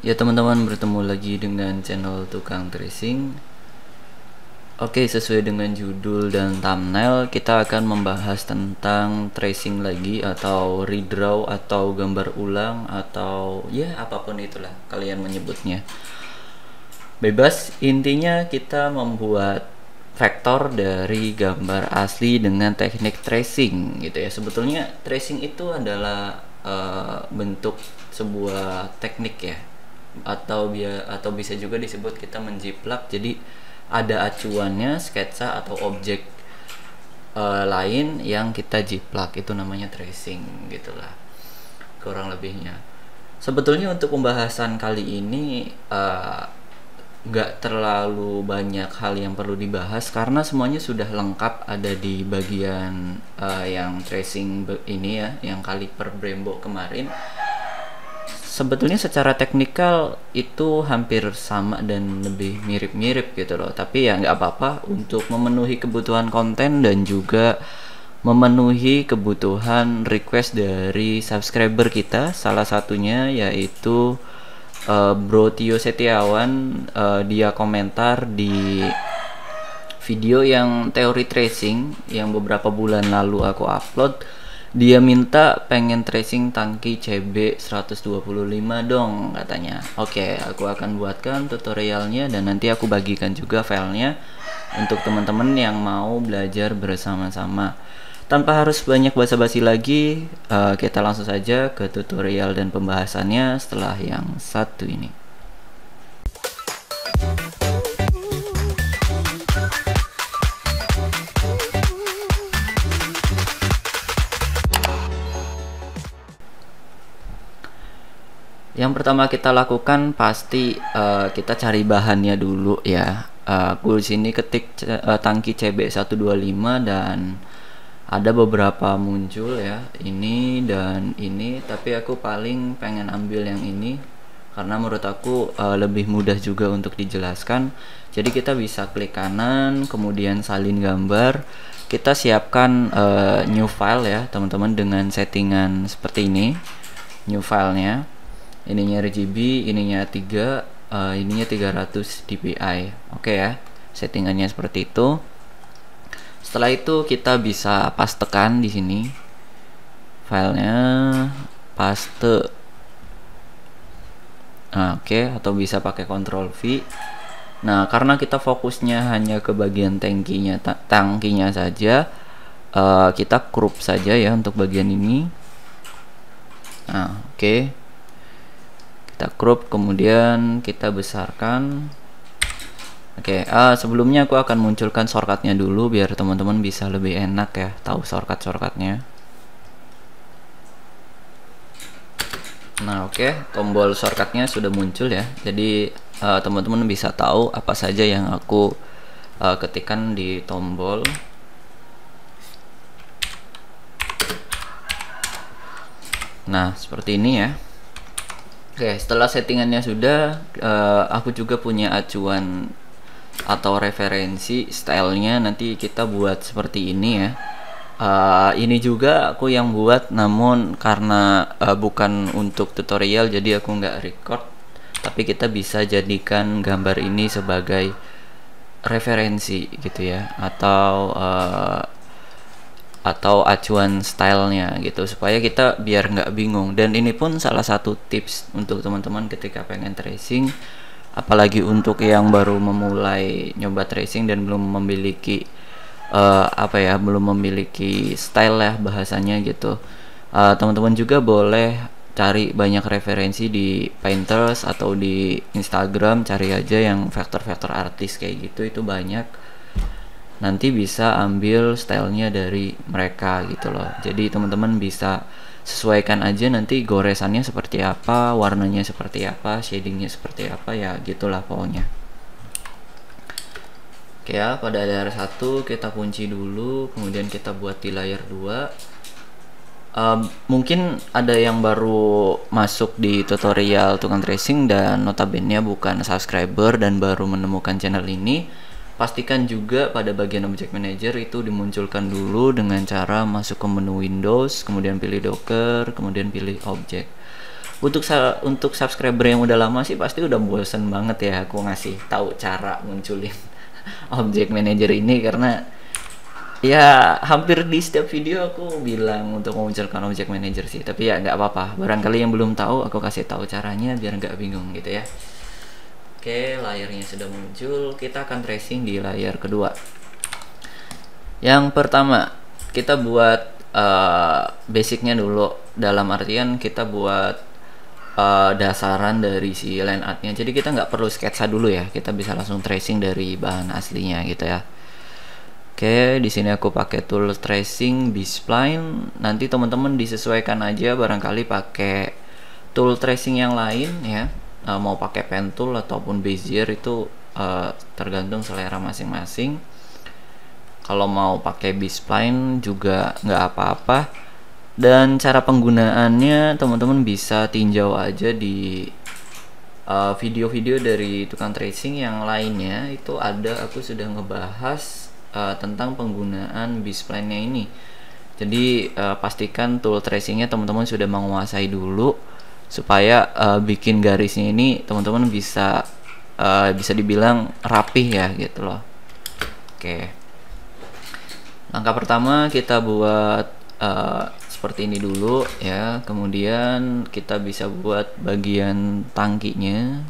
Ya teman-teman, bertemu lagi dengan channel Tukang Tracing. Oke, sesuai dengan judul dan thumbnail, kita akan membahas tentang tracing lagi, atau redraw, atau gambar ulang, atau ya apapun itulah kalian menyebutnya. Bebas, intinya kita membuat vektor dari gambar asli dengan teknik tracing gitu ya. Sebetulnya tracing itu adalah bentuk sebuah teknik ya, atau bisa juga disebut kita menjiplak. Jadi ada acuannya, sketsa atau objek lain yang kita jiplak, itu namanya tracing gitulah kurang lebihnya. Sebetulnya untuk pembahasan kali ini nggak terlalu banyak hal yang perlu dibahas karena semuanya sudah lengkap ada di bagian yang tracing ini ya, yang kaliper Brembo kemarin. Sebetulnya secara teknikal itu hampir sama dan lebih mirip-mirip gitu loh, tapi ya nggak apa-apa untuk memenuhi kebutuhan konten dan juga memenuhi kebutuhan request dari subscriber kita. Salah satunya yaitu Bro Tio Setiawan. Dia komentar di video yang teori tracing yang beberapa bulan lalu aku upload. Dia minta pengen tracing tangki CB 125 dong katanya. Oke, aku akan buatkan tutorialnya dan nanti aku bagikan juga filenya untuk teman-teman yang mau belajar bersama-sama. Tanpa harus banyak basa-basi lagi, kita langsung saja ke tutorial dan pembahasannya setelah yang satu ini. Yang pertama kita lakukan pasti kita cari bahannya dulu ya. Aku di sini ketik tangki CB 125 dan ada beberapa muncul ya, ini dan ini, tapi aku paling pengen ambil yang ini karena menurut aku lebih mudah juga untuk dijelaskan. Jadi kita bisa klik kanan, kemudian salin gambar. Kita siapkan new file ya teman-teman dengan settingan seperti ini. New filenya, ininya RGB, ininya 3, ininya 300 dpi. Oke ya, settingannya seperti itu. Setelah itu kita bisa pastekan di sini filenya, paste. Nah, oke, atau bisa pakai Ctrl V. Nah, karena kita fokusnya hanya ke bagian tangkinya saja, kita crop saja ya untuk bagian ini. Nah, oke. Kita crop, kemudian kita besarkan. Oke, sebelumnya aku akan munculkan shortcutnya dulu biar teman-teman bisa lebih enak ya tahu shortcutnya. Nah, oke, tombol shortcutnya sudah muncul ya. Jadi teman-teman bisa tahu apa saja yang aku ketikkan di tombol. Nah, seperti ini ya. Oke, setelah settingannya sudah, aku juga punya acuan atau referensi stylenya. Nanti kita buat seperti ini ya. Ini juga aku yang buat, namun karena bukan untuk tutorial jadi aku nggak record, tapi kita bisa jadikan gambar ini sebagai referensi gitu ya, atau acuan stylenya gitu, supaya kita biar nggak bingung. Dan ini pun salah satu tips untuk teman-teman ketika pengen tracing, apalagi untuk yang baru memulai nyoba tracing dan belum memiliki belum memiliki style ya bahasanya gitu. Teman-teman juga boleh cari banyak referensi di Pinterest atau di Instagram, cari aja yang vektor-vektor artis kayak gitu, itu banyak. Nanti bisa ambil stylenya dari mereka gitu loh. Jadi teman-teman bisa sesuaikan aja nanti goresannya seperti apa, warnanya seperti apa, shadingnya seperti apa, ya gitulah pokoknya. Oke ya, pada layar 1 kita kunci dulu, kemudian kita buat di layar 2. Mungkin ada yang baru masuk di tutorial Tukang Tracing dan notabene bukan subscriber dan baru menemukan channel ini. Pastikan juga pada bagian Object Manager itu dimunculkan dulu dengan cara masuk ke menu Windows, kemudian pilih Docker, kemudian pilih Object. Untuk subscriber yang udah lama sih pasti udah bosen banget ya aku ngasih tahu cara munculin object manager ini, karena ya hampir di setiap video aku bilang untuk memunculkan object manager sih. Tapi ya nggak apa-apa, barangkali yang belum tahu aku kasih tahu caranya biar nggak bingung gitu ya. Oke, layarnya sudah muncul, kita akan tracing di layar kedua. Yang pertama kita buat basicnya dulu, dalam artian kita buat dasaran dari si line artnya. Jadi kita nggak perlu sketsa dulu ya, kita bisa langsung tracing dari bahan aslinya gitu ya. Oke, di sini aku pakai tool tracing B-spline. Nanti teman-teman disesuaikan aja, barangkali pakai tool tracing yang lain ya. Mau pakai pen tool ataupun bezier itu tergantung selera masing-masing. Kalau mau pakai B-spline juga nggak apa-apa. Dan cara penggunaannya teman-teman bisa tinjau aja di video-video dari tukang tracing yang lainnya. Itu ada, aku sudah ngebahas tentang penggunaan B-spline-nya ini. Jadi pastikan tool tracingnya teman-teman sudah menguasai dulu, supaya bikin garisnya ini teman-teman bisa dibilang rapih ya gitu loh. Oke, langkah pertama kita buat seperti ini dulu ya. Kemudian kita bisa buat bagian tangkinya,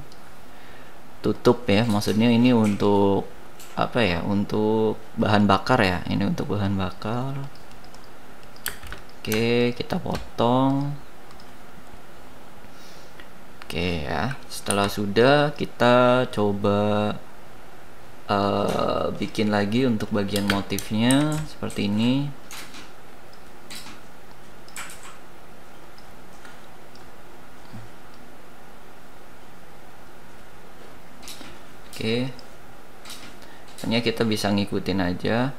tutup ya, maksudnya ini untuk apa ya, untuk bahan bakar ya, ini untuk bahan bakar. Oke, kita potong. Oke ya, setelah sudah kita coba bikin lagi untuk bagian motifnya seperti ini. Oke, hanya kita bisa ngikutin aja.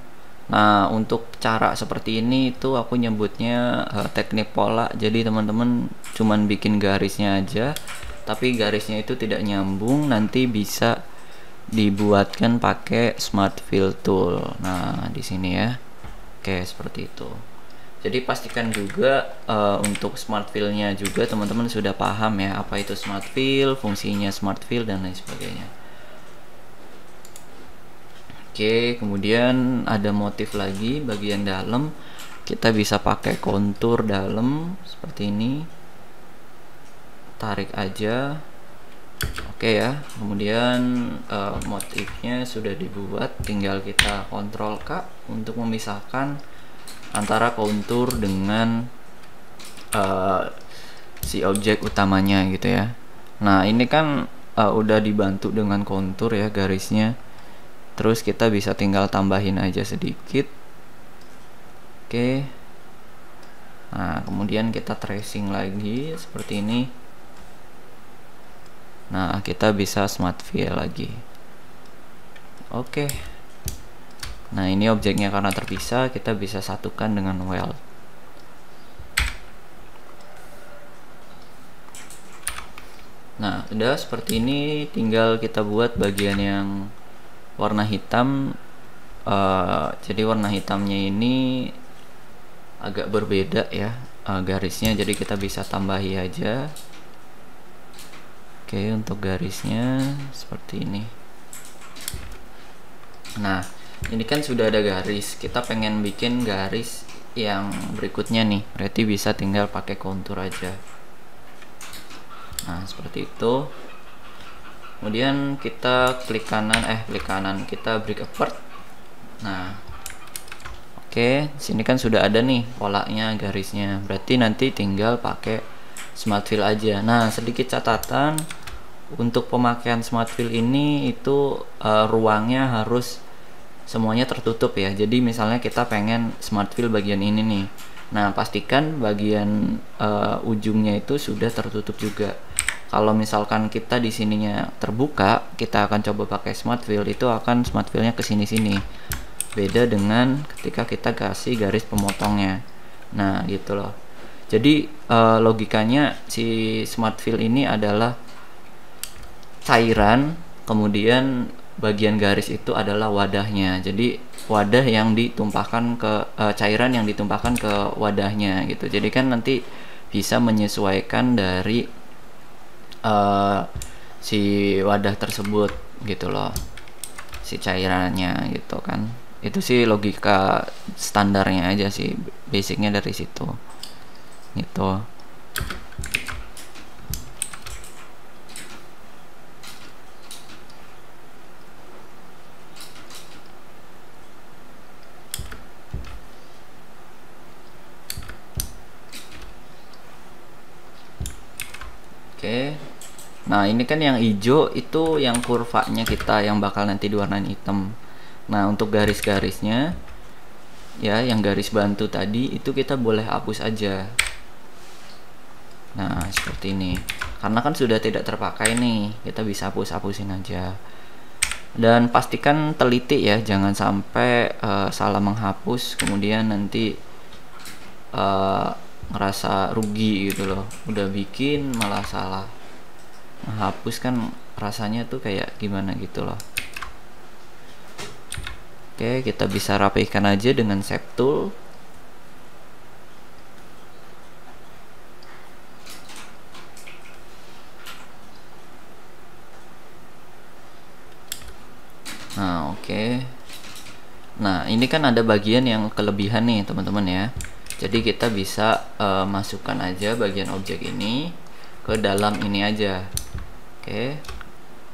Nah, untuk cara seperti ini itu aku nyebutnya teknik pola. Jadi teman-teman cuman bikin garisnya aja, tapi garisnya itu tidak nyambung, nanti bisa dibuatkan pakai smart fill tool. Nah, di sini ya. Oke, seperti itu. Jadi pastikan juga untuk smart fill-nya juga teman-teman sudah paham ya, apa itu smart fill, fungsinya smart fill dan lain sebagainya. Oke, kemudian ada motif lagi bagian dalam. Kita bisa pakai kontur dalam seperti ini. Tarik aja. Oke ya. Kemudian motifnya sudah dibuat, tinggal kita kontrol K untuk memisahkan antara kontur dengan si objek utamanya gitu ya. Nah, ini kan udah dibantu dengan kontur ya garisnya. Terus kita bisa tinggal tambahin aja sedikit. Oke. Nah, kemudian kita tracing lagi seperti ini. Nah, kita bisa smart fill lagi. Oke. Nah, ini objeknya karena terpisah, kita bisa satukan dengan weld. Nah, udah seperti ini, tinggal kita buat bagian yang warna hitam. Jadi warna hitamnya ini agak berbeda ya garisnya, jadi kita bisa tambahi aja. Oke, untuk garisnya seperti ini. Nah, ini kan sudah ada garis, kita pengen bikin garis yang berikutnya nih, berarti bisa tinggal pakai kontur aja. Nah, seperti itu. Kemudian kita klik kanan, kita break apart. Nah, oke, sini kan sudah ada nih polanya, garisnya. Berarti nanti tinggal pakai smart fill aja. Nah, sedikit catatan untuk pemakaian smart fill ini itu ruangnya harus semuanya tertutup ya. Jadi misalnya kita pengen smart fill bagian ini nih. Nah, pastikan bagian ujungnya itu sudah tertutup juga. Kalau misalkan kita di sininya terbuka, kita akan coba pakai smart fill, itu akan smart fillnya ke sini-sini. Beda dengan ketika kita kasih garis pemotongnya. Nah, gitu loh. Jadi logikanya si smart fill ini adalah cairan, kemudian bagian garis itu adalah wadahnya. Jadi wadah yang ditumpahkan ke cairan yang ditumpahkan ke wadahnya gitu. Jadi kan nanti bisa menyesuaikan dari uh, si wadah tersebut gitu loh, si cairannya gitu kan. Itu sih logika standarnya aja sih, basicnya dari situ gitu. Oke. Nah, ini kan yang hijau itu yang kurvanya kita yang bakal nanti diwarnain hitam. Nah, untuk garis-garisnya ya, yang garis bantu tadi itu kita boleh hapus aja. Nah, seperti ini. Karena kan sudah tidak terpakai nih, kita bisa hapus-hapusin aja. Dan pastikan teliti ya, jangan sampai salah menghapus kemudian nanti ngerasa rugi gitu loh. Udah bikin malah salah menghapus, kan rasanya tuh kayak gimana gitu loh. Oke, kita bisa rapikan aja dengan shape tool. Nah, oke. Nah, ini kan ada bagian yang kelebihan nih teman-teman ya. Jadi kita bisa masukkan aja bagian objek ini ke dalam ini aja. Oke.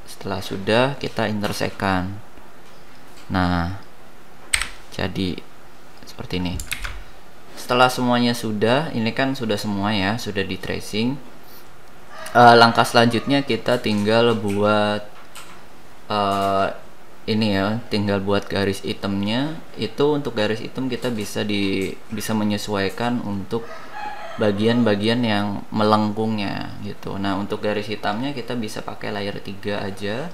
Setelah sudah, kita intersekkan. Nah, jadi seperti ini. Setelah semuanya sudah, ini kan sudah semua ya, sudah di tracing. Langkah selanjutnya kita tinggal buat ini ya, tinggal buat garis hitamnya. Itu untuk garis hitam kita bisa menyesuaikan untuk bagian-bagian yang melengkungnya gitu. Nah, untuk garis hitamnya kita bisa pakai layer 3 aja.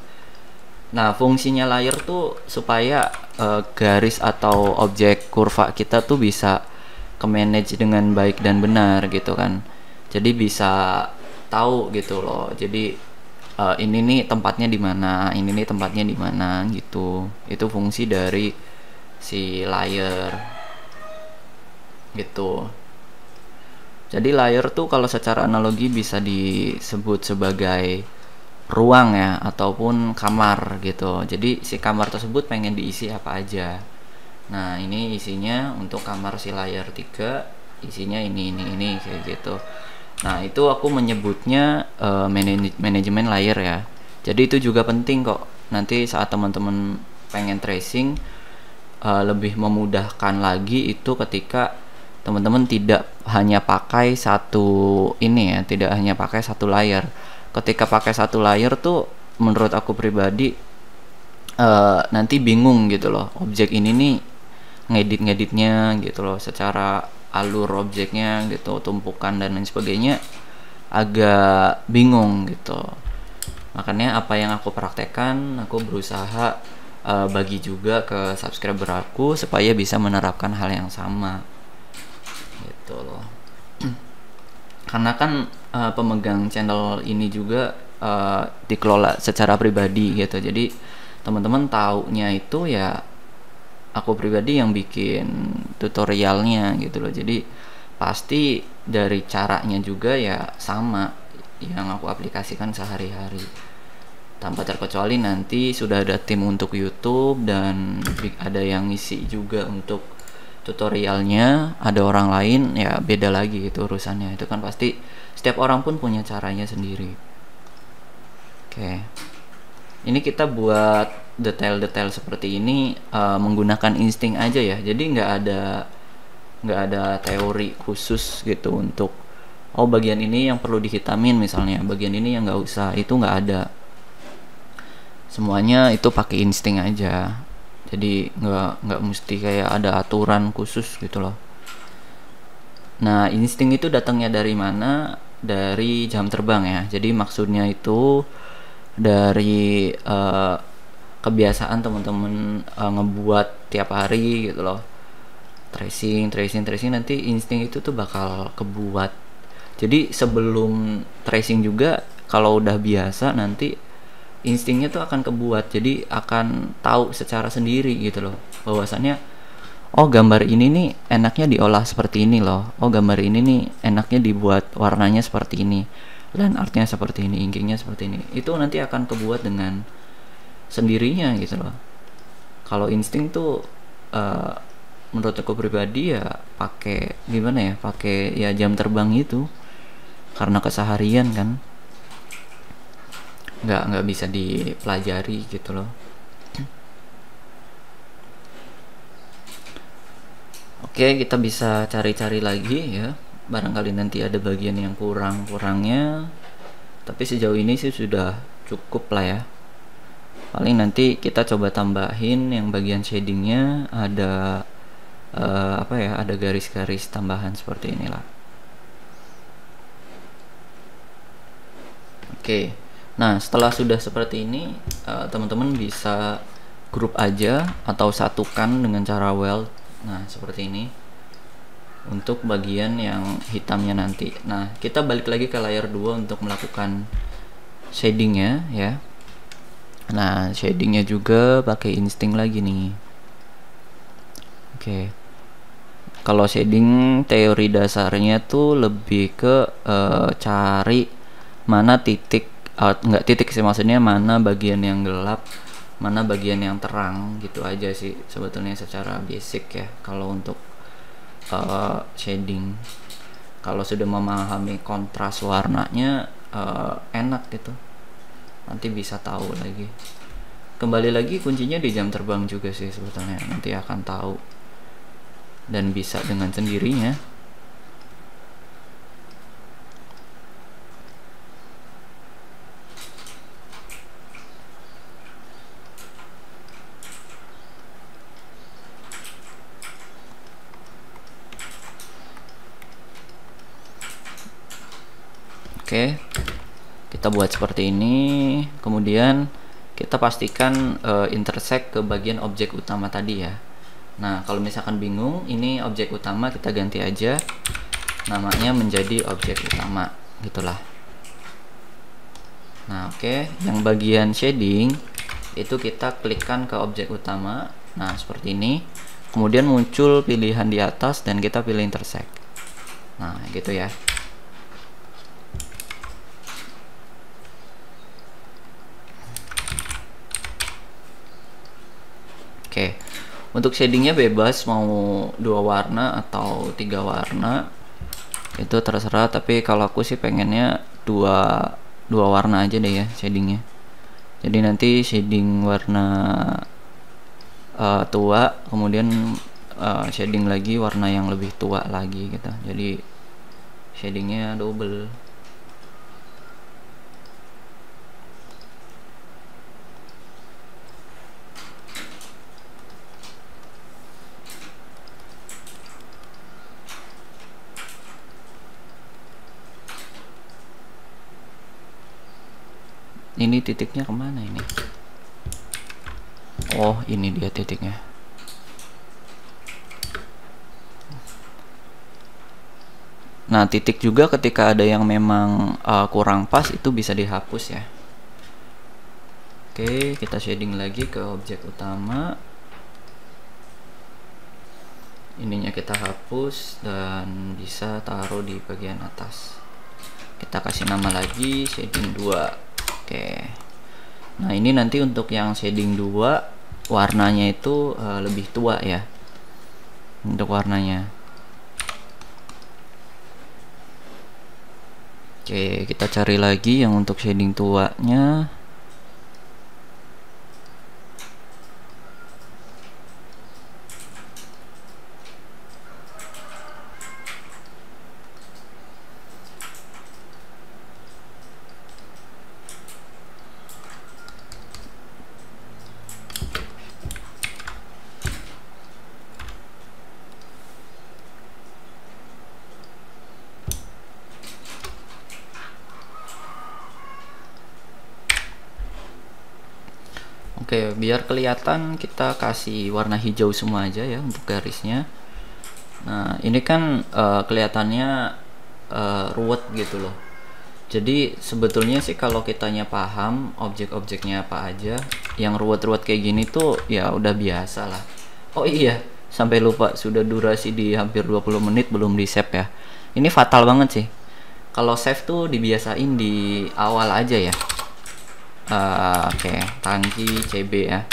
Nah, fungsinya layer tuh supaya garis atau objek kurva kita tuh bisa ke manage dengan baik dan benar gitu kan. Jadi bisa tahu gitu loh. Jadi ini nih tempatnya di mana, ini nih tempatnya di mana gitu. Itu fungsi dari si layer gitu. Jadi layer tuh kalau secara analogi bisa disebut sebagai ruang ya, ataupun kamar gitu. Jadi si kamar tersebut pengen diisi apa aja. Nah, ini isinya untuk kamar si layer 3, isinya ini kayak gitu. Nah, itu aku menyebutnya manajemen layer ya. Jadi itu juga penting kok. Nanti saat teman-teman pengen tracing lebih memudahkan lagi itu ketika teman-teman tidak hanya pakai satu ini ya, tidak hanya pakai satu layer. Ketika pakai satu layer tuh menurut aku pribadi nanti bingung gitu loh. Objek ini nih ngeditnya gitu loh, secara alur objeknya gitu, tumpukan dan lain sebagainya agak bingung gitu. Makanya apa yang aku praktekkan, aku berusaha bagi juga ke subscriber aku supaya bisa menerapkan hal yang sama gitu loh. Karena kan pemegang channel ini juga dikelola secara pribadi gitu. Jadi teman-teman taunya itu ya aku pribadi yang bikin tutorialnya gitu loh. Jadi pasti dari caranya juga ya sama yang aku aplikasikan sehari-hari, tanpa terkecuali nanti sudah ada tim untuk YouTube dan ada yang ngisi juga untuk tutorialnya, ada orang lain ya beda lagi gitu urusannya. Itu kan pasti setiap orang pun punya caranya sendiri. Oke, ini kita buat detail-detail seperti ini menggunakan insting aja ya. Jadi nggak ada teori khusus gitu untuk bagian ini yang perlu dihitamin misalnya, bagian ini yang nggak usah, itu nggak ada. Semuanya itu pakai insting aja. Jadi nggak mesti kayak ada aturan khusus gitu loh. Nah, insting itu datangnya dari mana? Dari jam terbang ya. Jadi maksudnya itu dari kebiasaan teman-teman ngebuat tiap hari gitu loh. Tracing nanti insting itu tuh bakal kebuat. Jadi sebelum tracing juga kalau udah biasa nanti instingnya tuh akan kebuat. Jadi akan tahu secara sendiri gitu loh, bahwasannya gambar ini nih enaknya diolah seperti ini loh. Gambar ini nih enaknya dibuat warnanya seperti ini. land artnya seperti ini, inkingnya seperti ini, itu nanti akan kebuat dengan sendirinya gitu loh. Kalau insting tuh menurut aku pribadi ya pakai gimana ya, pakai ya jam terbang itu, karena keseharian kan nggak bisa dipelajari gitu loh. Oke, kita bisa cari-cari lagi ya, barangkali nanti ada bagian yang kurangnya, tapi sejauh ini sih sudah cukup lah ya. Paling nanti kita coba tambahin yang bagian shadingnya, ada apa ya, ada garis-garis tambahan seperti inilah. Oke, nah setelah sudah seperti ini, teman-teman bisa grup aja atau satukan dengan cara weld. Nah seperti ini untuk bagian yang hitamnya nanti. Nah kita balik lagi ke layer 2 untuk melakukan shadingnya ya. Nah shadingnya juga pakai insting lagi nih. Oke, kalau shading teori dasarnya tuh lebih ke cari mana titik, nggak titik sih, maksudnya mana bagian yang gelap, mana bagian yang terang, gitu aja sih sebetulnya secara basic ya. Kalau untuk shading, kalau sudah memahami kontras warnanya enak gitu, nanti bisa tahu lagi. Kembali lagi kuncinya di jam terbang juga sih sebetulnya, nanti akan tahu dan bisa dengan sendirinya. Oke, kita buat seperti ini, kemudian kita pastikan intersect ke bagian objek utama tadi ya. Nah kalau misalkan bingung, ini objek utama, kita ganti aja namanya menjadi objek utama gitulah. Nah oke, yang bagian shading itu kita klikkan ke objek utama, nah seperti ini, kemudian muncul pilihan di atas dan kita pilih intersect. Nah gitu ya. Oke, untuk shadingnya bebas mau 2 warna atau 3 warna, itu terserah, tapi kalau aku sih pengennya dua warna aja deh ya shadingnya. Jadi nanti shading warna tua, kemudian shading lagi warna yang lebih tua lagi gitu, jadi shadingnya double. Ini titiknya kemana ini? Oh ini dia titiknya. Nah titik juga ketika ada yang memang kurang pas itu bisa dihapus ya. Oke, kita shading lagi ke objek utama, ininya kita hapus dan bisa taruh di bagian atas. Kita kasih nama lagi shading 2. Oke, nah ini nanti untuk yang shading 2 warnanya itu lebih tua ya untuk warnanya. Oke, kita cari lagi yang untuk shading tuanya. Oke, biar kelihatan kita kasih warna hijau semua aja ya untuk garisnya. Nah ini kan kelihatannya ruwet gitu loh. Jadi sebetulnya sih kalau kitanya paham objek-objeknya apa aja, yang ruwet-ruwet kayak gini tuh ya udah biasa lah. Oh iya, sampai lupa, sudah durasi di hampir 20 menit belum di save ya. Ini fatal banget sih. Kalau save tuh dibiasain di awal aja ya. Oke, tangki CB ya.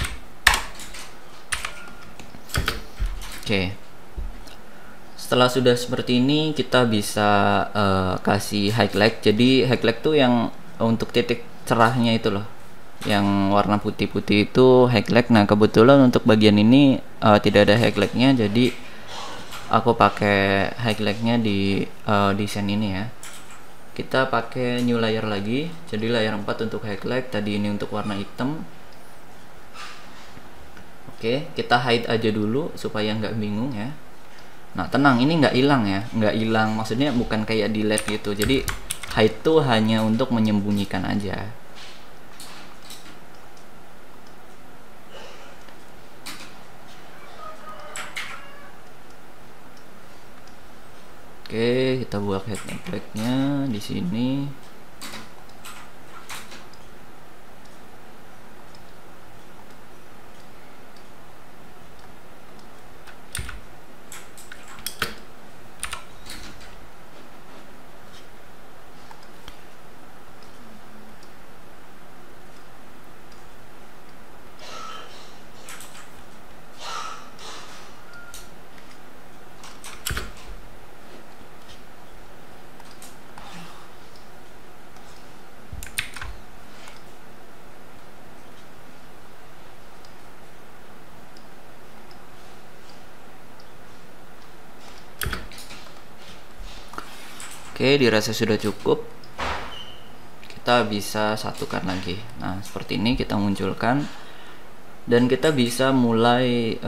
Oke. Setelah sudah seperti ini, kita bisa kasih highlight. Jadi highlight tuh yang untuk titik cerahnya itu loh, yang warna putih-putih itu highlight. Nah kebetulan untuk bagian ini tidak ada highlightnya, jadi aku pakai highlightnya di desain ini ya. Kita pakai new layer lagi, jadi layer 4 untuk highlight, tadi ini untuk warna hitam. Oke, kita hide aja dulu supaya nggak bingung ya. Nah tenang, ini nggak hilang ya, nggak hilang, maksudnya bukan kayak delete gitu. Jadi hide tuh hanya untuk menyembunyikan aja. Oke, kita buat head effect-nya di sini. Oke, dirasa sudah cukup. Kita bisa satukan lagi. Nah, seperti ini kita munculkan. Dan kita bisa mulai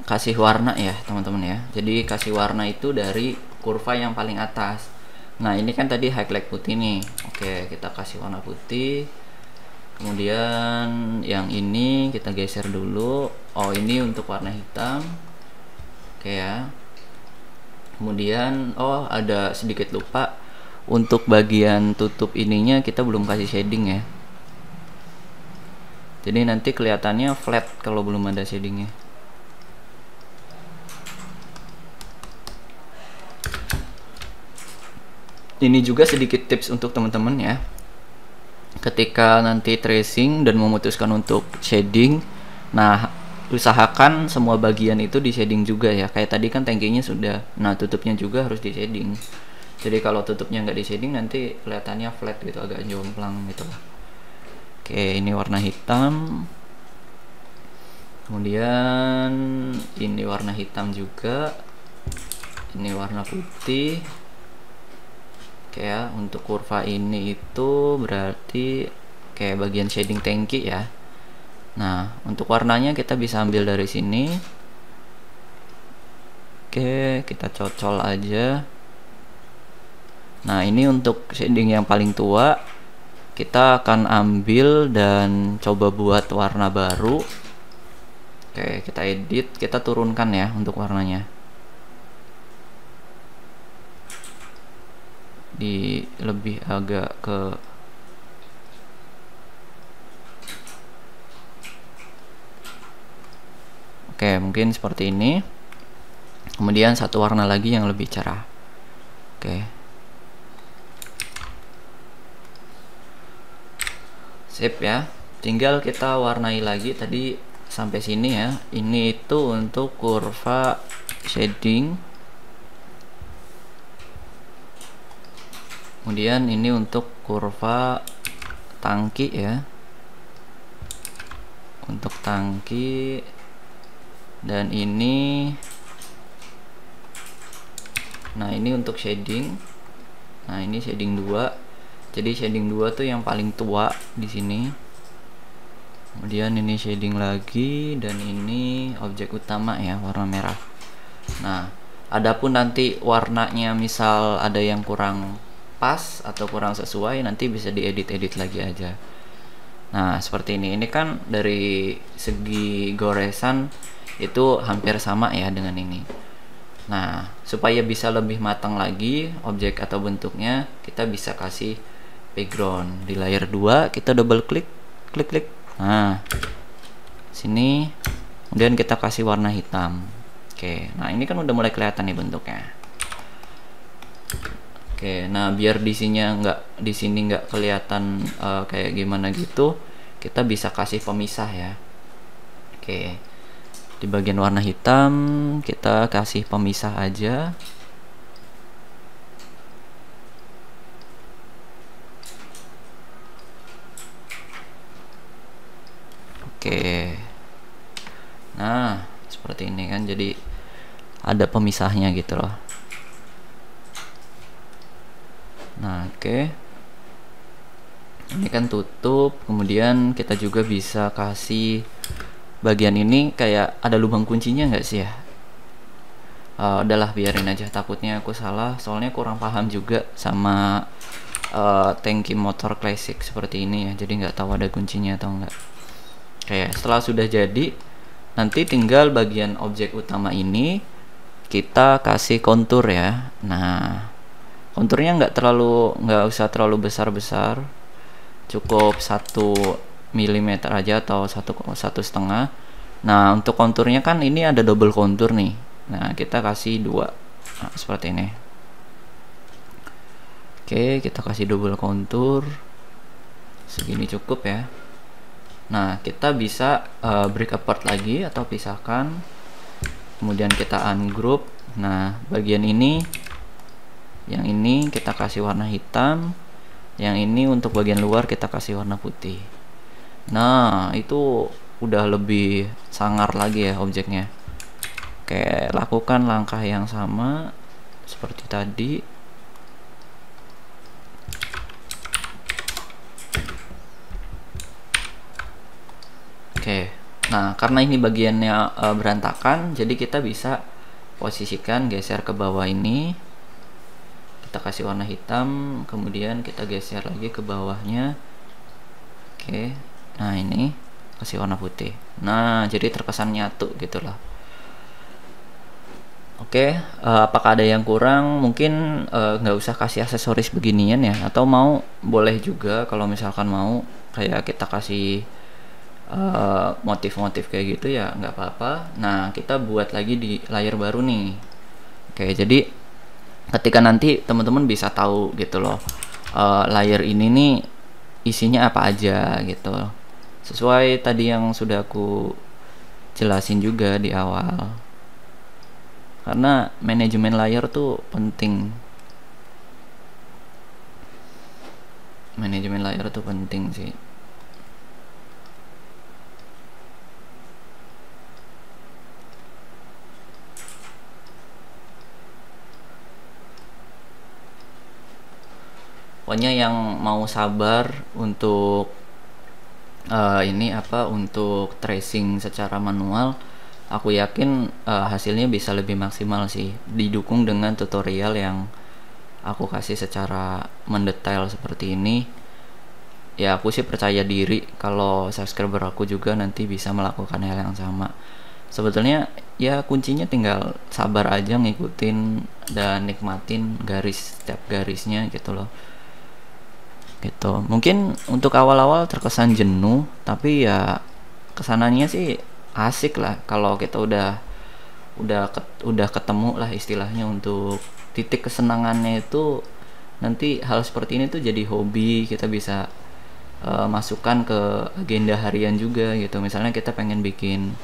kasih warna ya, teman-teman ya. Jadi kasih warna itu dari kurva yang paling atas. Nah, ini kan tadi highlight putih nih. Oke, kita kasih warna putih. Kemudian yang ini kita geser dulu. Oh, ini untuk warna hitam. Oke ya. Kemudian ada sedikit lupa, untuk bagian tutup ininya kita belum kasih shading ya, jadi nanti kelihatannya flat kalau belum ada shadingnya. Ini juga sedikit tips untuk teman-teman ya, ketika nanti tracing dan memutuskan untuk shading, nah usahakan semua bagian itu di shading juga ya. Kayak tadi kan tankinya sudah, nah tutupnya juga harus di shading. Jadi kalau tutupnya nggak di shading nanti kelihatannya flat gitu, agak jomplang gitu lah. Oke, ini warna hitam. Kemudian ini warna hitam juga. Ini warna putih. Oke ya, untuk kurva ini itu berarti kayak bagian shading tangki ya. Nah, untuk warnanya kita bisa ambil dari sini. Oke, kita cocol aja. Nah, ini untuk shading yang paling tua. Kita akan ambil dan coba buat warna baru. Oke, kita edit, kita turunkan ya untuk warnanya. Di lebih agak ke Oke, mungkin seperti ini. Kemudian satu warna lagi yang lebih cerah. Oke. Sip ya. Tinggal kita warnai lagi tadi sampai sini ya. Ini itu untuk kurva shading. Kemudian ini untuk kurva tangki ya. Untuk tangki. Dan ini, nah ini untuk shading. Nah ini shading 2. Jadi shading 2 tuh yang paling tua di sini. Kemudian ini shading lagi, dan ini objek utama ya, warna merah. Nah, adapun nanti warnanya misal ada yang kurang pas atau kurang sesuai, nanti bisa diedit-edit lagi aja. Nah seperti ini kan dari segi goresan itu hampir sama ya dengan ini. Nah supaya bisa lebih matang lagi objek atau bentuknya, kita bisa kasih background di layer 2. Kita double klik, klik. Nah sini, kemudian kita kasih warna hitam. Oke, nah ini kan udah mulai kelihatan nih bentuknya. Oke, nah biar di sini nggak kelihatan kayak gimana gitu, kita bisa kasih pemisah ya. Oke, di bagian warna hitam kita kasih pemisah aja. Oke, nah seperti ini kan, jadi ada pemisahnya gitu loh. Nah oke, ini kan tutup. Kemudian kita juga bisa kasih bagian ini kayak ada lubang kuncinya nggak sih ya? Udahlah biarin aja, takutnya aku salah, soalnya kurang paham juga sama tangki motor klasik seperti ini ya, jadi nggak tahu ada kuncinya atau enggak. Oke, setelah sudah jadi, nanti tinggal bagian objek utama ini kita kasih kontur ya. Nah, konturnya nggak usah terlalu besar-besar, cukup 1 mm aja atau 1,5. Nah, untuk konturnya kan ini ada double kontur nih. Nah, kita kasih 2. Nah, seperti ini. Oke, kita kasih double kontur. Segini cukup ya. Nah, kita bisa break apart lagi atau pisahkan. Kemudian kita ungroup. Nah, bagian ini, yang ini kita kasih warna hitam. Yang ini untuk bagian luar kita kasih warna putih. Nah, itu udah lebih sangar lagi ya objeknya. Oke, lakukan langkah yang sama seperti tadi. Oke, nah karena ini bagiannya berantakan, jadi kita bisa posisikan, geser ke bawah ini. Kita kasih warna hitam, kemudian kita geser lagi ke bawahnya. Oke, nah ini kasih warna putih. Nah, jadi terkesan nyatu gitu loh. Oke, apakah ada yang kurang? Mungkin nggak usah kasih aksesoris beginian ya, atau mau boleh juga kalau misalkan mau kayak kita kasih motif-motif kayak gitu ya nggak apa-apa. Nah, kita buat lagi di layer baru nih. Oke, jadi ketika nanti teman-teman bisa tahu gitu loh, layer ini nih isinya apa aja gitu, sesuai tadi yang sudah aku jelasin juga di awal. Karena manajemen layer tuh penting. Manajemen layer tuh penting sih. Pokoknya yang mau sabar untuk untuk tracing secara manual, aku yakin hasilnya bisa lebih maksimal sih, didukung dengan tutorial yang aku kasih secara mendetail seperti ini. Ya aku sih percaya diri kalau subscriber aku juga nanti bisa melakukan hal yang sama. Sebetulnya ya kuncinya tinggal sabar aja, ngikutin dan nikmatin setiap garisnya gitu loh. Gitu. Mungkin untuk awal-awal terkesan jenuh, tapi ya kesananya sih asik lah kalau kita udah ketemu lah istilahnya untuk titik kesenangannya itu. Nanti hal seperti ini tuh jadi hobi, kita bisa masukkan ke agenda harian juga gitu. Misalnya kita pengen bikin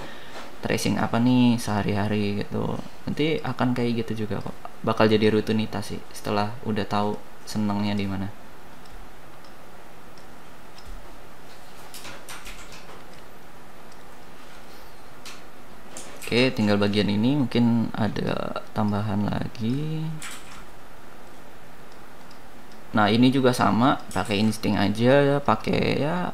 tracing apa nih sehari-hari gitu, nanti akan kayak gitu juga kok, bakal jadi rutinitas sih setelah udah tahu senangnya di mana. Oke, tinggal bagian ini mungkin ada tambahan lagi. Nah, ini juga sama, pakai insting aja, pakai ya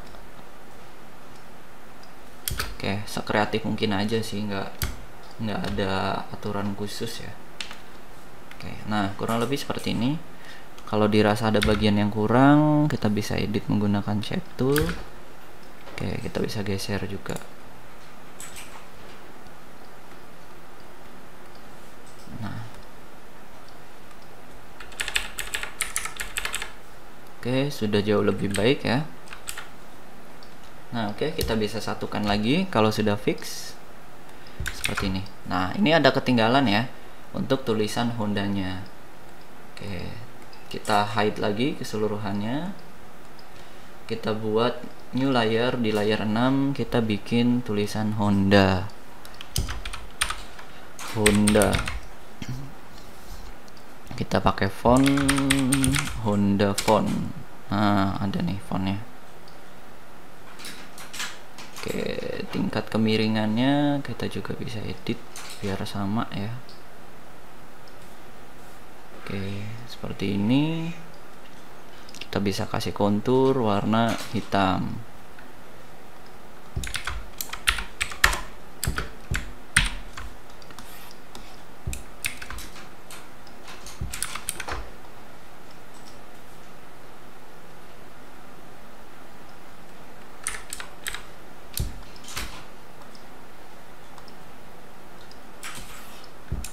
oke, sekreatif mungkin aja sih, nggak ada aturan khusus ya. Oke, nah kurang lebih seperti ini. Kalau dirasa ada bagian yang kurang, kita bisa edit menggunakan shape tool. Oke, kita bisa geser juga. Oke, sudah jauh lebih baik ya. Nah, oke, kita bisa satukan lagi kalau sudah fix seperti ini. Nah, ini ada ketinggalan ya untuk tulisan Hondanya. Oke, kita hide lagi keseluruhannya, kita buat new layer. Di layer 6 kita bikin tulisan Honda. Kita pakai font Honda font. Nah, ada nih fontnya. Oke, tingkat kemiringannya kita juga bisa edit biar sama ya. Oke, seperti ini. Kita bisa kasih kontur warna hitam.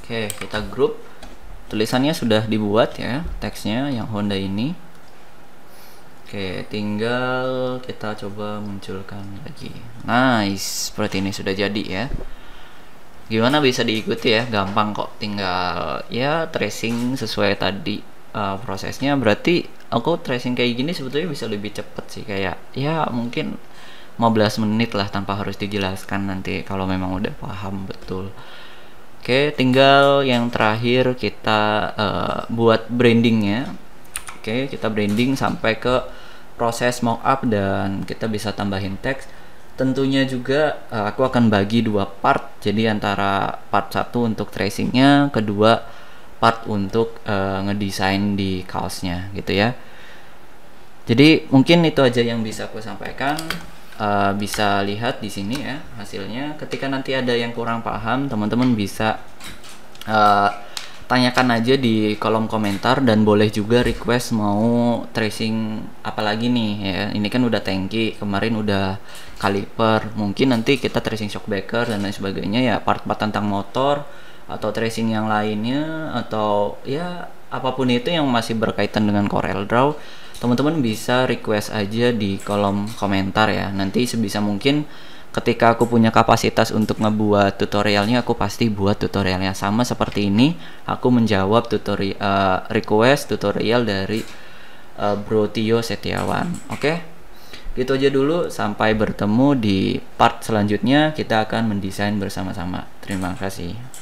Oke, kita grup. Tulisannya sudah dibuat ya, teksnya yang Honda ini. Oke, tinggal kita coba munculkan lagi. Nice, seperti ini sudah jadi ya. Gimana, bisa diikuti ya, gampang kok. Tinggal ya tracing sesuai tadi prosesnya. Berarti aku tracing kayak gini sebetulnya bisa lebih cepet sih, kayak ya mungkin 15 menit lah tanpa harus dijelaskan nanti kalau memang udah paham betul. Oke, tinggal yang terakhir kita buat brandingnya. Oke, kita branding sampai ke proses mockup dan kita bisa tambahin teks. Tentunya juga aku akan bagi dua part. Jadi antara part 1 untuk tracingnya, kedua part untuk ngedesain di kaosnya gitu ya. Jadi mungkin itu aja yang bisa aku sampaikan. Bisa lihat di sini ya hasilnya. Ketika nanti ada yang kurang paham, teman-teman bisa tanyakan aja di kolom komentar, dan boleh juga request mau tracing apalagi nih ya. Ini kan udah tangki, kemarin udah kaliper, mungkin nanti kita tracing shockbreaker dan lain sebagainya ya, part-part tentang motor atau tracing yang lainnya, atau ya apapun itu yang masih berkaitan dengan CorelDRAW. Teman-teman bisa request aja di kolom komentar ya. Nanti sebisa mungkin ketika aku punya kapasitas untuk ngebuat tutorialnya, aku pasti buat tutorialnya sama seperti ini. Aku menjawab request tutorial dari Bro Tio Setiawan. Oke, gitu aja dulu. Sampai bertemu di part selanjutnya. Kita akan mendesain bersama-sama. Terima kasih.